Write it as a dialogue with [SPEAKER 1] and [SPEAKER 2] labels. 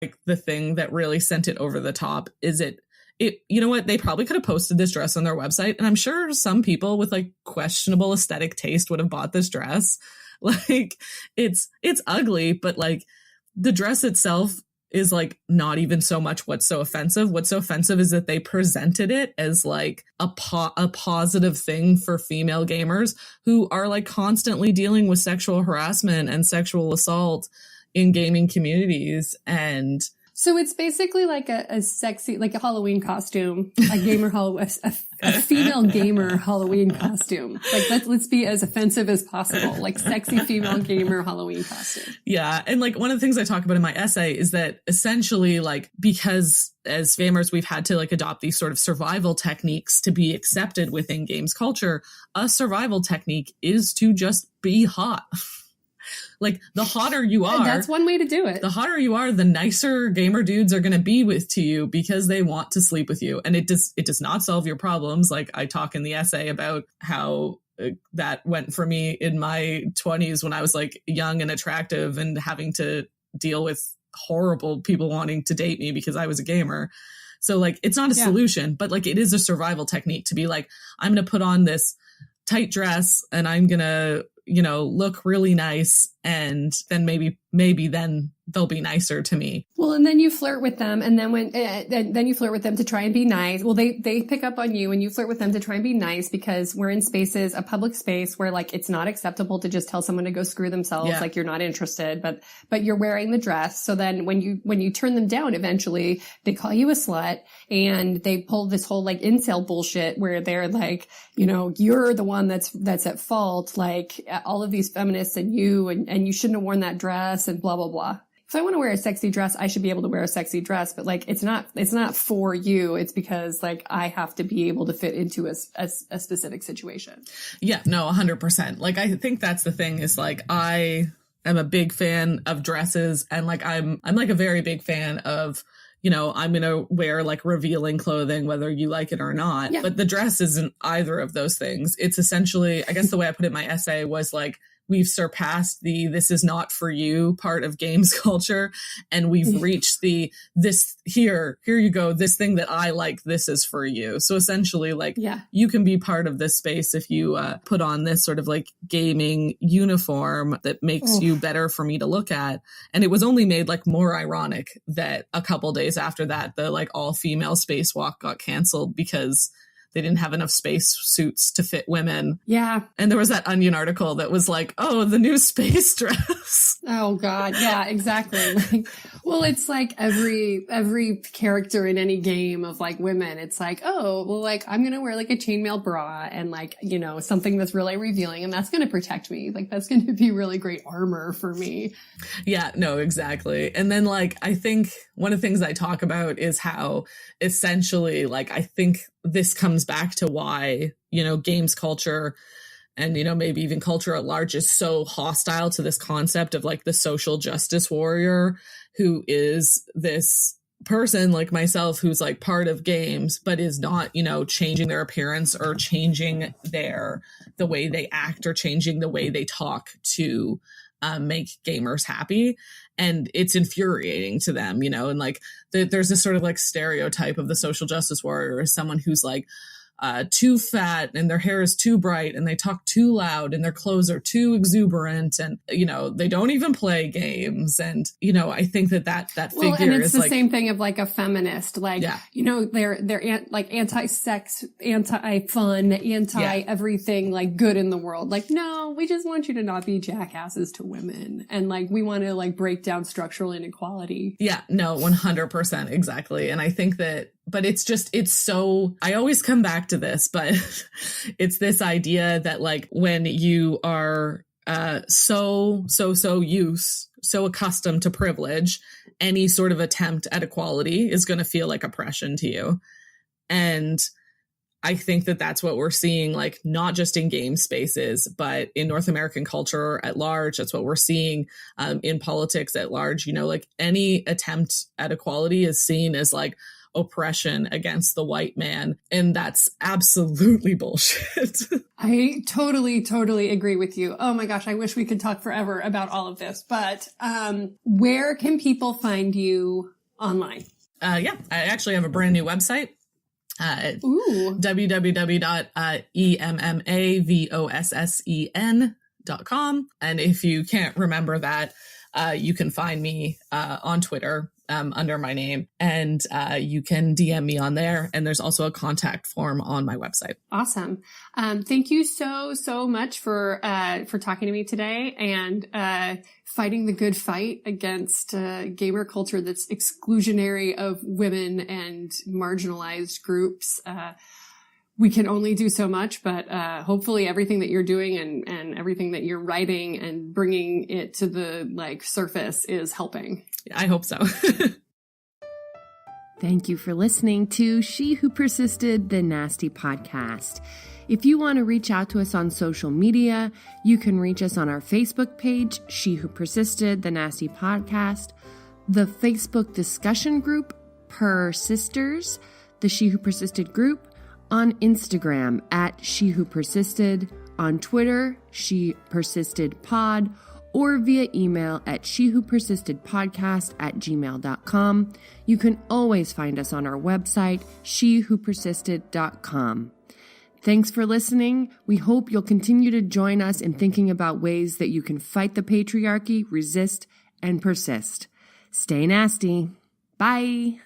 [SPEAKER 1] like the thing that really sent it over the top is it, you know what, they probably could have posted this dress on their website, and I'm sure some people with like questionable aesthetic taste would have bought this dress. Like it's ugly, but like the dress itself is like not even so much what's so offensive. What's so offensive is that they presented it as like a positive thing for female gamers who are like constantly dealing with sexual harassment and sexual assault in gaming communities. And
[SPEAKER 2] so it's basically like a sexy, like a Halloween costume, a female gamer Halloween costume. Like let's be as offensive as possible, like sexy female gamer Halloween costume.
[SPEAKER 1] Yeah. And like one of the things I talk about in my essay is that essentially like, because as gamers, we've had to like adopt these sort of survival techniques to be accepted within games culture. A survival technique is to just be hot. Like the hotter you are,
[SPEAKER 2] that's one way to do it.
[SPEAKER 1] The hotter you are, the nicer gamer dudes are going to be to you because they want to sleep with you. And it does not solve your problems. Like I talk in the essay about how that went for me in my 20s when I was like young and attractive and having to deal with horrible people wanting to date me because I was a gamer. So like, it's not a solution, but like it is a survival technique to be like, I'm going to put on this tight dress and I'm going to, you know, look really nice, and then maybe then they'll be nicer to me.
[SPEAKER 2] Well, and then you flirt with them, and then then you flirt with them to try and be nice. Well, they pick up on you, and you flirt with them to try and be nice because we're in spaces, a public space where like it's not acceptable to just tell someone to go screw themselves, like you're not interested, but you're wearing the dress. So then when you turn them down, eventually they call you a slut, and they pull this whole like incel bullshit where they're like, you know, you're the one that's at fault, like all of these feminists and you shouldn't have worn that dress and blah blah blah. If I want to wear a sexy dress, I should be able to wear a sexy dress, but like it's not for you. It's because like I have to be able to fit into a specific situation.
[SPEAKER 1] Yeah, no, 100%. Like I think that's the thing is like I am a big fan of dresses, and like I'm like a very big fan of, you know, I'm going to wear like revealing clothing, whether you like it or not. Yeah. But the dress isn't either of those things. It's essentially, I guess the way I put it in my essay was like, we've surpassed the "this is not for you" part of games culture, and we've reached the "this here you go, this thing that I like, this is for you." So essentially like you can be part of this space if you put on this sort of like gaming uniform that makes you better for me to look at. And it was only made like more ironic that a couple days after that the like all female spacewalk got canceled because they didn't have enough space suits to fit women.
[SPEAKER 2] Yeah.
[SPEAKER 1] And there was that Onion article that was like, oh, the new space dress.
[SPEAKER 2] Oh, God. Yeah, exactly. Like, well, it's like every character in any game of like women, it's like, oh, well, like I'm going to wear like a chainmail bra and like, you know, something that's really revealing, and that's going to protect me. Like that's going to be really great armor for me.
[SPEAKER 1] Yeah, no, exactly. And then like, I think one of the things I talk about is how essentially like, I think this comes back to why, you know, games culture and, you know, maybe even culture at large is so hostile to this concept of like the social justice warrior who is this person like myself who's like part of games, but is not, you know, changing their appearance or changing the way they act or changing the way they talk to make gamers happy. And it's infuriating to them, you know, and like there's this sort of like stereotype of the social justice warrior as someone who's like too fat and their hair is too bright and they talk too loud and their clothes are too exuberant and, you know, they don't even play games. And, you know, I think that figure
[SPEAKER 2] and it's
[SPEAKER 1] is
[SPEAKER 2] the
[SPEAKER 1] like,
[SPEAKER 2] same thing of like a feminist, like, you know, they're like anti-sex, anti-fun, anti-everything like good in the world. Like, no, we just want you to not be jackasses to women. And like, we want to like break down structural inequality.
[SPEAKER 1] Yeah, no, 100%. Exactly. And I think that, but it's so, I always come back to this, but it's this idea that like when you are so accustomed to privilege, any sort of attempt at equality is going to feel like oppression to you. And I think that that's what we're seeing, like not just in game spaces, but in North American culture at large. That's what we're seeing in politics at large. You know, like any attempt at equality is seen as like, oppression against the white man. And that's absolutely bullshit.
[SPEAKER 2] I totally agree with you. Oh my gosh, I wish we could talk forever about all of this, but where can people find you online?
[SPEAKER 1] I actually have a brand new website. www.emmavossen.com. And if you can't remember that, you can find me on Twitter under my name, and you can DM me on there. And there's also a contact form on my website.
[SPEAKER 2] Awesome. Thank you so much for talking to me today and fighting the good fight against gamer culture that's exclusionary of women and marginalized groups. We can only do so much, but hopefully everything that you're doing and everything that you're writing and bringing it to the surface is helping.
[SPEAKER 1] I hope so.
[SPEAKER 3] Thank you for listening to She Who Persisted, the Nasty Podcast. If you want to reach out to us on social media, you can reach us on our Facebook page, She Who Persisted, the Nasty Podcast, the Facebook discussion group, PerSisters, the She Who Persisted group, on Instagram at She Who Persisted, on Twitter, She Persisted Pod, or via email at shewhopersistedpodcast@gmail.com. You can always find us on our website, shewhopersisted.com. Thanks for listening. We hope you'll continue to join us in thinking about ways that you can fight the patriarchy, resist, and persist. Stay nasty. Bye.